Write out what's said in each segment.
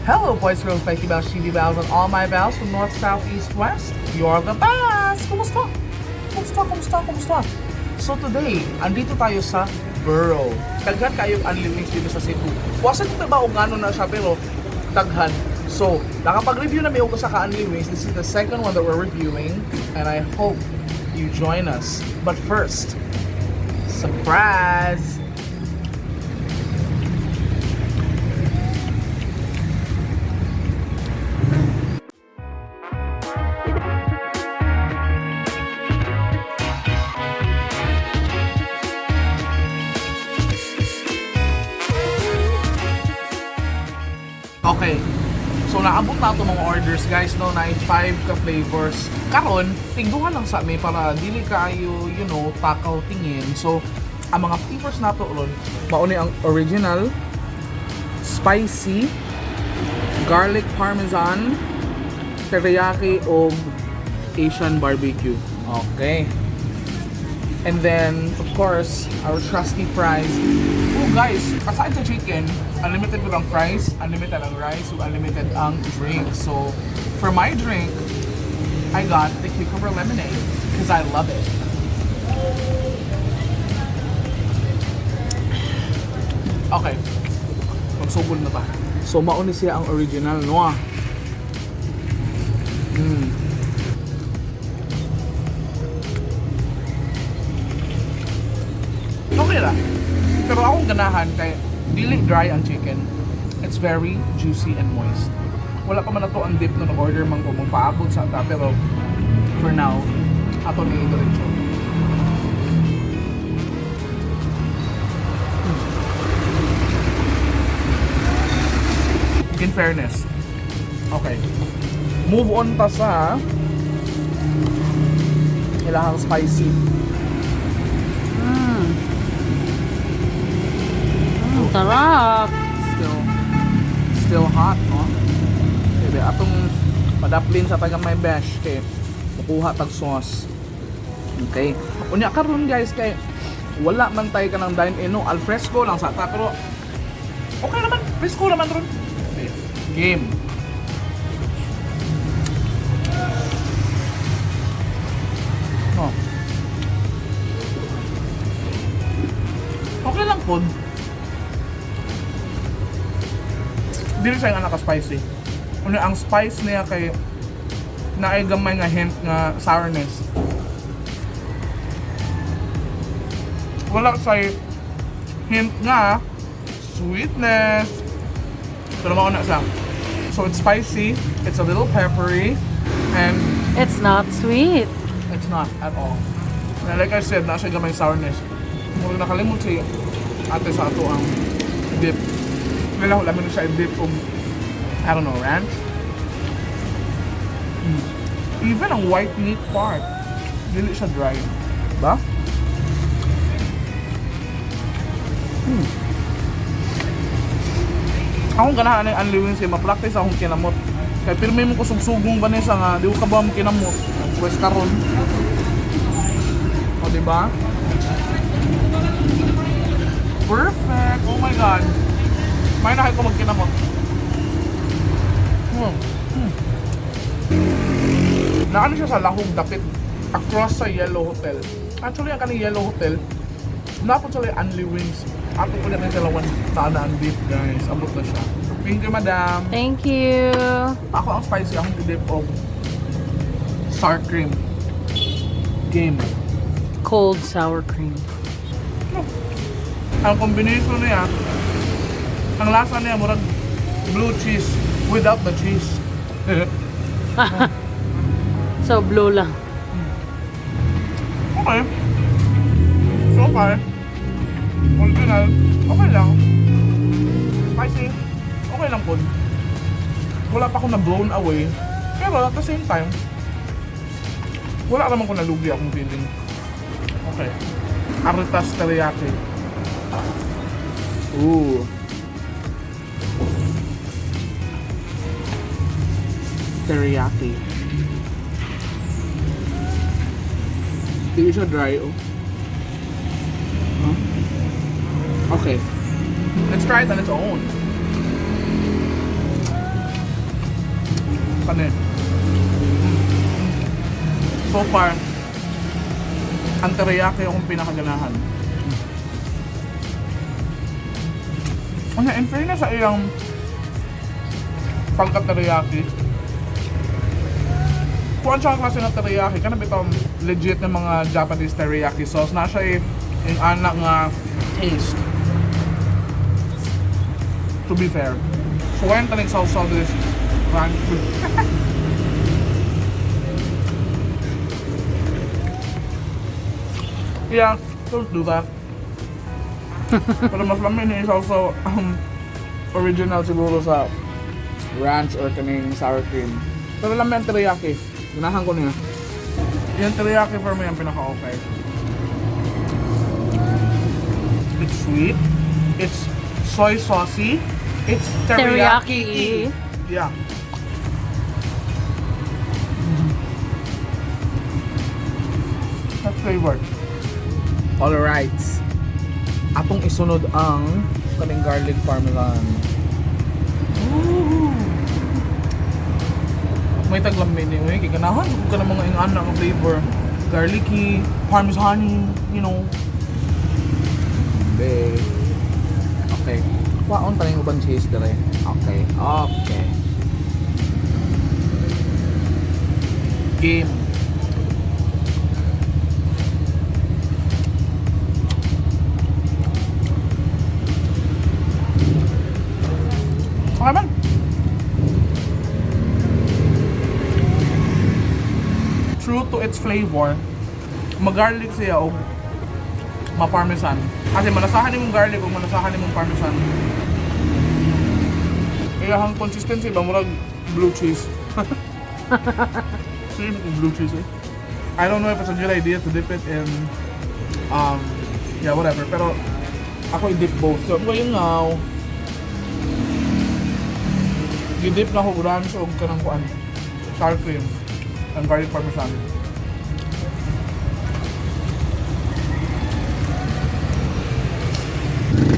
Hello, boys, girls, Becky Bells, Chibi Bells, and all my bells from north, south, east, west. You're the best! Kumusta? So today, andito tayo sa Burrow. Daghan kayo Unli wings dito sa Cebu. Wasan ko ba kung gano'n na siya, pero daghan. So, nakapag-review na may ko sa ka-Unli wings. This is the second one that we're reviewing, and I hope you join us. But first, surprise! Okay, so naabot na ito mga orders guys, no, na 5 ka flavors. Karon, tigduhan lang sa amin para dili kayo, you know, takaw tingin. So, ang mga flavors na ito ron, mauni ang original, spicy, garlic parmesan, teriyaki, o Asian barbecue. Okay. And then, of course, our trusty fries. Oh guys, aside sa chicken, unlimited ko ang fries, unlimited ang rice, so unlimited ang drink. So, for my drink, I got the cucumber lemonade because I love it. Okay, magsugod na ba? So, mauni siya ang original, no? Okay lang. Pero akong ganahan kay dili dry ang chicken. It's very juicy and moist. Wala pa man na to ang dip na nag-order man ko mong paabot sa ata, pero for now, ato ni diretso. In fairness. Okay. Move on ta sa ilahang spicy. Sarap! Still hot, no? Kaya atong padaplin sa tagang may bash kay makuha tag sauce. Okay. Unya karon guys kay wala man tay ka ng dine-in, no? Al fresco lang sa ta, pero okay naman, fresco naman ron. Okay. Game. Oh. Okay lang po. Dili siya nga naka-spicy. Ano ang spice niya kay naay gamay nga hint nga sourness. Wala say hint nga sweetness. Pero mauna siya. So it's spicy, it's a little peppery, and It's not sweet. it's not at all. And like I said, na siya gamay sourness. Kung nakalimot si ate sa ato ang dip. Wala ko lamin siya i-dip of, I don't know, ranch. Even ang white meat part, dili siya dry. Ba? Akong ganahan na yung Unli wings kaya ma-practice akong kinamot. Kaya pirme mo ko sugsugong Vanessa nga, di ko ka ba mo kinamot? Pwes karon. O diba? Perfect! Oh my god! May nakay ko magkinamot. Naano siya sa lahog dapit across sa Yellow Hotel. Actually, ang kaning Yellow Hotel, napot sila yung Unli wings. Ato ko na yung dalawan taanaan beef, guys. Abot na siya. Thank you, madam. Thank you. Ako ang spicy, akong dip of sour cream. Game. Cold sour cream. Ang combination niya, ang lasa niya murag blue cheese without the cheese. So blue lang. Okay. So far, original, okay lang. Spicy, okay lang po. Wala pa akong na-blown away. Pero at the same time, wala naman ko nalugi akong feeling. Okay. Aritas teriyaki. Ooh. Teriyaki. Hindi siya dry, oh. Huh? Okay. Let's try it on its own. Kanin. So far, ang teriyaki akong pinakaganahan. In fairness sa iyang pagka-teriyaki, kung siya ang klase ng teriyaki, kanang bitong legit na mga Japanese teriyaki sauce, na siya yung anak nga taste. To be fair. So, ngayon tanig sauce this ranch. Yeah, don't do that. Pero mas lamin yung sauce original siguro sa ranch or kaning sour cream. Pero lamin ang teriyaki. Ganahan ko niya. Yung teriyaki for me ang pinaka-okay. It's sweet. It's soy saucy. It's teriyaki. Yeah. That's flavored. Alright. Atong isunod ang kaning garlic parmesan. Ooh. May taglamin ni kay ganahan kung kana mga ingana nga flavor. Garlicky, parmesan, you know. Okay. Waon pa yung ubang cheese dire. Okay. Game. Okay man. True to its flavor, mag-garlic siya o ma-parmesan. Kasi manasahan ni mong garlic o manasahan ni mong parmesan. Kaya ang consistency ba murag blue cheese. Same with blue cheese eh. I don't know if it's a good idea to dip it in yeah, whatever. Pero ako i-dip both. So ngayon now, i-dip na ako ranch o kanang kuan sour cream and garlic parmesan.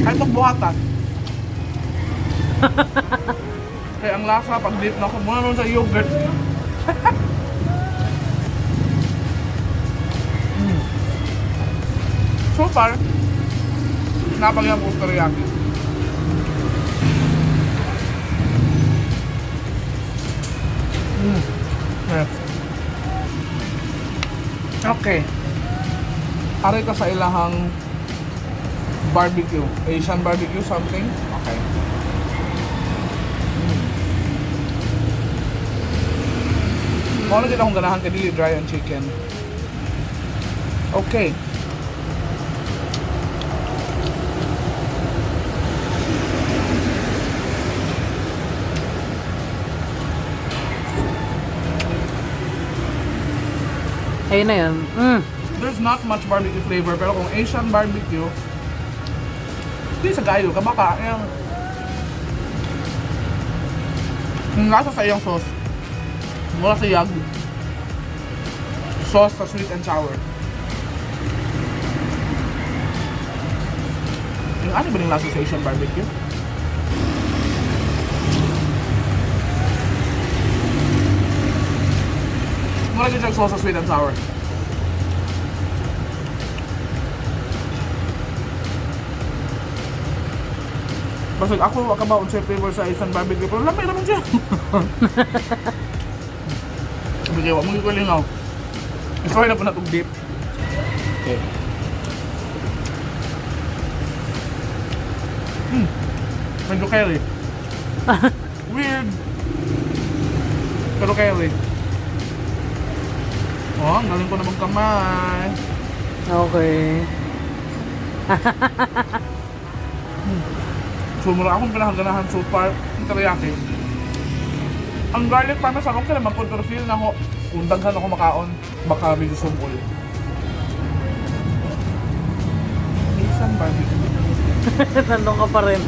Ay magbuhatan. Kaya ang lasa pag dip na ako muna naman sa yogurt. So far, napagyan ko teriyaki. Yes. Okay. Aray ka sa ilahang barbecue. Asian barbecue something. Okay. Muna din akong ganahan ka dili dry ang chicken. Okay. Ayun na yun. There's not much barbecue flavor, pero kung Asian barbecue, hindi sa gayo, kabaka, yung lasa sa iyong sauce, mula sa yag, sauce sa sweet and sour. Yung ano ba yung lasa sa Asian barbecue? Mula yung sauce sa sweet and sour. Basig ako waka ba unsay flavor sa Asian barbecue pero lamay naman siya. Sige, wag mo ikulingaw. Ikaw na po na itong dip. Okay. Medyo curry. Weird. Pero curry. Oh, ang galing ko na magkamay. Okay. So, mura akong pinakaganahan so far ng teriyaki. Ang garlic parmesan, okay naman po, pero feel na ako, kung daghan ako makaon, baka medyo sumul. Asian barbecue. Nandun ka pa rin.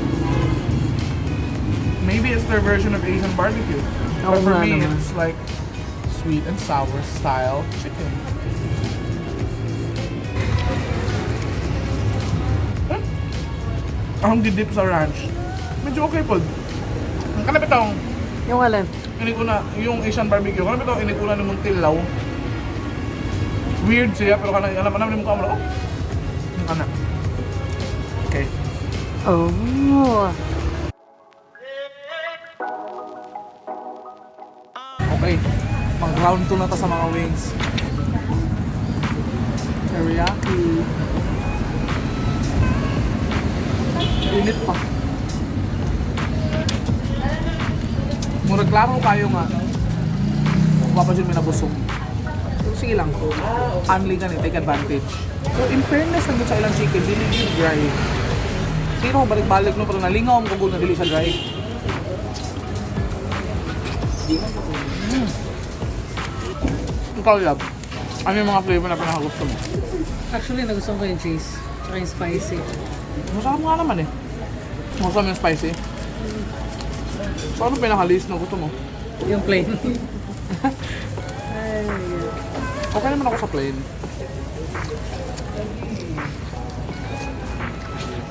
Maybe it's their version of Asian barbecue. Oo But for nga me, naman. it's like sweet and sour style chicken. Ang gidip sa ranch. Medyo okay po. Ang kalapit akong Yung alin? Inikuna, yung Asian barbecue. Kano ba ito? Inikuna ni mong tilaw. Weird siya, pero kanang alam ni mong kamera. Oh! Yung kana. Okay. Oh. Okay. Pang round 2 na to sa mga wings. Teriyaki. Init pa. Murag klaro kayo nga. Wapa dyan may nabusog. So, sige lang. Unli ka take advantage. So, in fairness, nandun sa ilang chicken, dili yung dry. Sino balik-balik no, pero nalingaw ang kugol na dili sa dry. Ikaw, love. Ano yung mga flavor na pinakagusto mo? Actually, nagustuhan ko yung cheese. Tsaka yung spicy. Masarap nga naman eh. Masarap yung spicy. So ano pinaka-least na gusto mo? Yung plain. Ay, Okay naman ako sa plain.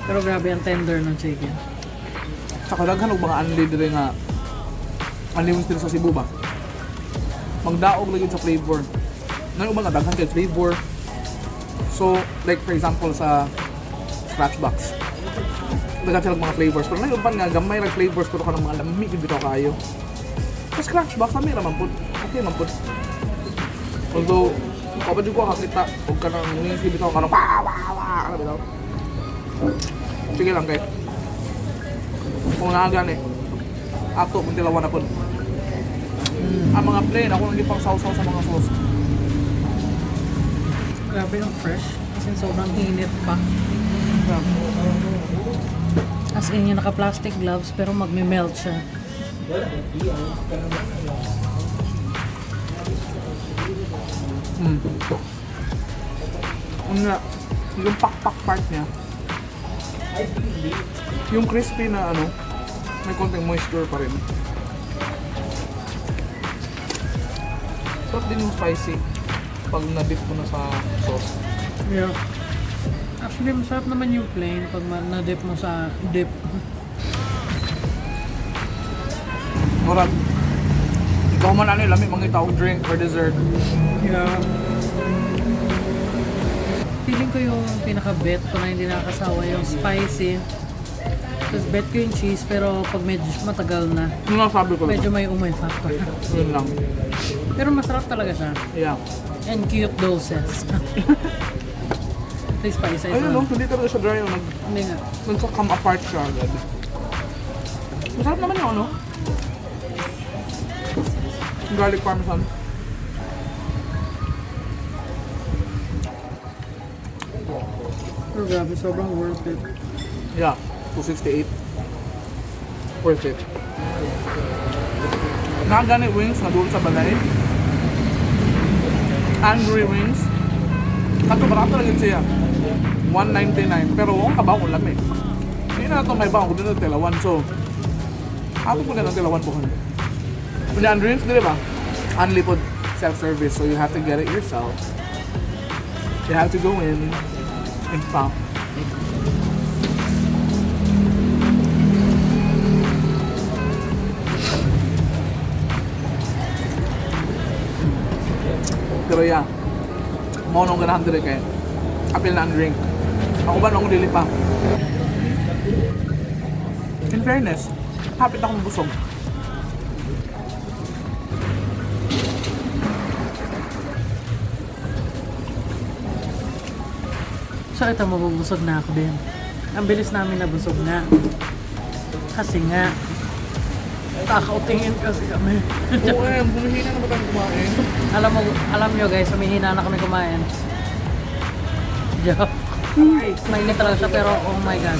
pero grabe ang tender ng chicken. Saka daghan og mga unli dire nga unli wings dito sa Cebu ba? Magdaog lagi sa flavor. Nang ubang daghan kay flavor. So like for example sa scratch box. Daghan sila mga flavors. Pero nang uban nga gamay ra flavors pero kanang mga lami gid bitaw kayo. Sa scratch box kami ra man pud. Okay man pud. Although kapag ko kakita og kanang wings bitaw kanang ano bitaw. Sige lang kay. Kung naagan eh. Ato kung tilawan na po. Ang mga plain, ako nang pang sausaw sa mga sauce. Grabe yung fresh. Kasi sobrang init pa. As in yung naka-plastic gloves pero magme-melt siya. Yung pakpak part niya. Yung crispy na ano, may konting moisture pa rin. Sarap din yung spicy pag na-dip mo na sa sauce. Yeah. Actually, masarap naman yung plain pag na-dip mo sa dip. Murag, ikaw man ano, lami mga itawag drink or dessert. Yeah. Feeling ko yung pinaka-bet ko na hindi nakakasawa yung spicy. Tapos bet ko yung cheese pero pag medyo matagal na, Ano lang sabi ko? medyo may umay factor. Yun lang. Pero masarap talaga siya. Yeah. And cute doses. May spicy. Ayun no, hindi talaga siya dry. Hindi nga. Nagka-come apart siya agad. Masarap naman yung ano. Garlic parmesan. Pero grabe, sobrang worth it. Yeah, 268. Worth it. Nakagani wings na doon sa balay. Hangry wings. Kato barato lang siya. 199. Pero ang kabaw ko lang eh. Hindi na ito may baon ko dito tilawan. So, ako po ganang tilawan po. Kunya ang drinks, di ba? Unli po self-service. So you have to get it yourself. You have to go in and pump. Pero yeah, mo nung ganahan dire kay apil na ang drink. Ako ba nung dili pa? In fairness, hapit akong busog. So ito, mabubusog na ako din. Ang bilis namin nabusog nga. Kasi nga, kakautingin kasi kami. Oo eh, bumihina na ba tayo kumain? alam nyo guys, humihina na kami kumain. Joke. Mainit talaga siya pero oh my god.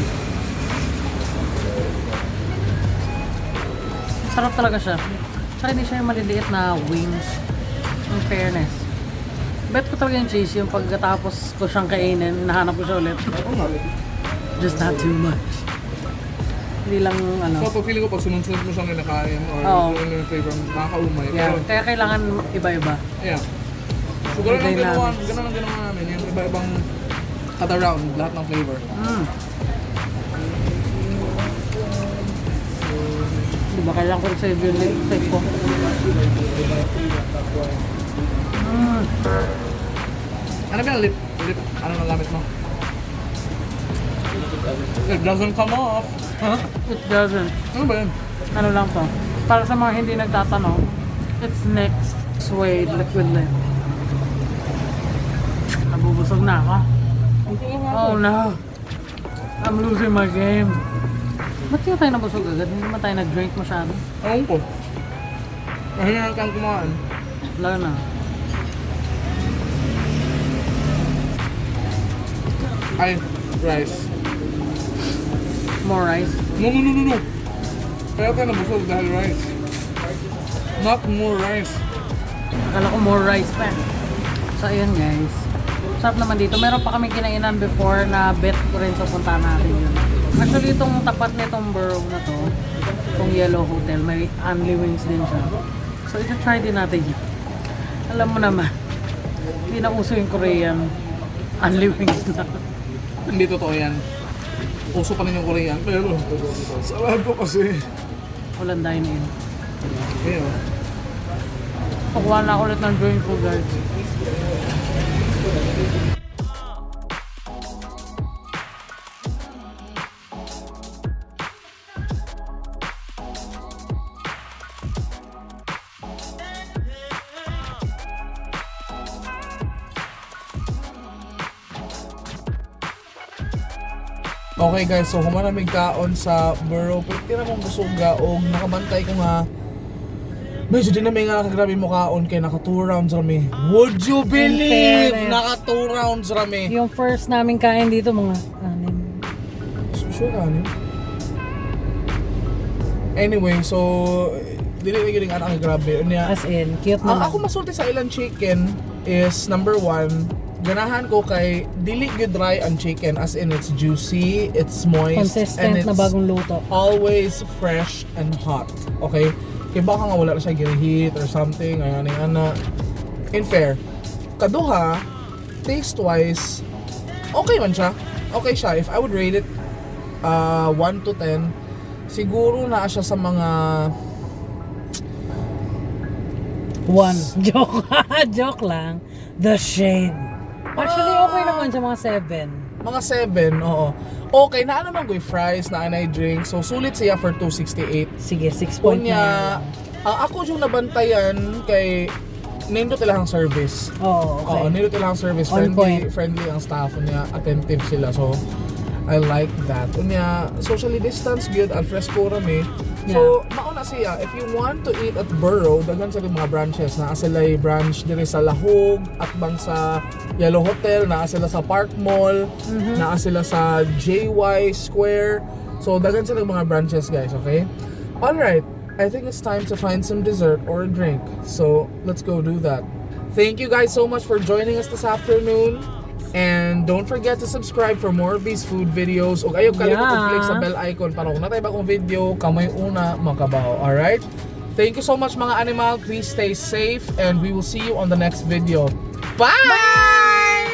Sarap talaga siya. Tsaka hindi siya yung maliliit na wings. In fairness. Bet ko talaga yung cheese, yung pagkatapos ko siyang kainin, nahanap ko siya ulit. Just not too much. Hindi lang ano. So, feeling ko pag sunod-sunod mo siyang nakain or ano yung flavor, nakakaumay. Yeah, Pero, kaya kailangan iba-iba. yeah. So, ganun ang ginawa, Dynamics. ganun ang ginawa namin, yung iba-ibang cut around, lahat ng flavor. Diba Sayang ko sa yung lipstick ko. Ano ba yung lip? Ano na gamit mo? It doesn't come off. Huh? It doesn't. Ano ba yun? Ano lang to? Para sa mga hindi nagtatanong, it's NYX Suede Liquid Lip. Nabubusog na ako. Oh no. I'm losing my game. Ba't hindi tayo nabusog agad? Hindi naman tayo nag-drink masyado. Ewan ko. Mahina kang kumain. Wala na. Ay, rice. More rice. No. Kaya tayo nabusog dahil rice. Not more rice. Akala ko more rice pa. So ayun guys. Sarap naman dito. Meron pa kami kinainan before na bet ko rin sa punta natin yun. Actually itong tapat nitong Burrow na to, itong Yellow Hotel, may Unli wings din siya. So ito-try din natin yun. Alam mo naman, hindi na uso yung Korean Unli wings na. Hindi totoo yan. Uso pa rin yung Korean, pero sarado kasi. Walang dine-in. Ayun. Pakuha na ako ulit ng drink ko guys. Okay guys, so humanamig kaon sa Burrow. Pwede na mong busog gaog. Nakabantay ko nga. Medyo din na may nga nakagrabe mo kaon kaya naka 2 rounds rami. Would you believe? Naka 2 rounds rami. Yung first namin kain dito mga 6. Sure ka ano? Anyway, so dili na gining anak grabe. As in, cute naman. Ako masulti sa ilang chicken is number 1. Ganahan ko kay dili good dry ang chicken, as in it's juicy, it's moist, consistent and it's na bagong luto. always fresh and hot. Okay? Kaya baka nga wala na siya reheat or something, ay ana. In fair, kaduha, taste-wise, okay man siya. Okay siya. If I would rate it 1 to 10, siguro na siya sa mga 1. Joke lang. The shade. Actually, okay naman siya mga 7. Mga 7, oo. Okay, na naman ko yung fries, na anay drink. So, sulit siya for 268. Sige, 6.9. Kunya, ako yung nabantayan kay nindot ilang service. Oo, okay. Oo, nindot ilang service. On point. Friendly ang staff niya, attentive sila. So, I like that. Kunya, socially distance, good, al fresco rami. So, mauna siya, if you want to eat at Burrow, dagan sa mga branches. Naa sila yung branch diri sa Lahog, at bang sa Yellow Hotel, naa sila sa Park Mall, naa sila sa JY Square. So, dagan sila mga branches, guys, okay? Alright, I think it's time to find some dessert or a drink. So, let's go do that. Thank you guys so much for joining us this afternoon. And don't forget to subscribe for more of these food videos. Ug ayaw kalimot click sa bell icon para kung natay bagong video, kamay una makabaw. Alright? Thank you so much mga animal. Please stay safe and we will see you on the next video. Bye! Bye!